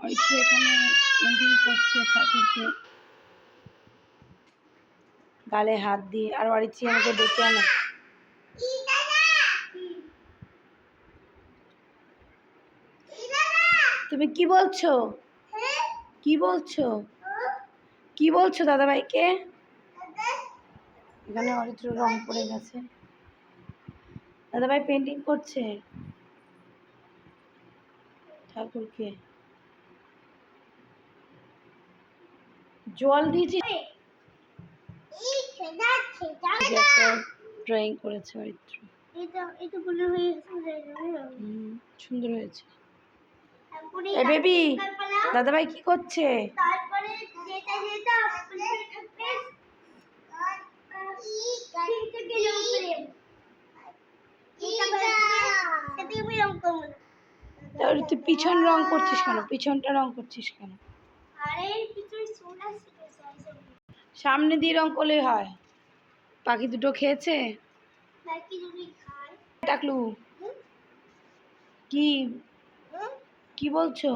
অরিত্র এখানে পেন্টিং করছে ঠাকুরকে, গালে হাত দিয়ে। আর অরিত্রী আমাকে ডেকে আনো। তুমি কি বলছো? কি বলছো? কি বলছো দাদাভাইকে? এখানে অরিত্র রং পড়ে গেছে, দাদাভাই পেন্টিং করছে ঠাকুরকে। জল দিয়েছি। একটা ড্রয়িং করেছে অরিত্র, সুন্দর হয়েছে। বেবি, দাদাভাই কি করছে? তুই পিছন রং করছিস কেন? পিছনটা রং করছিস কেন? সামনে দিয়ে রং করলেই হয়। পাখি দুটো খেয়েছে। টাকলু কি কি বলছো?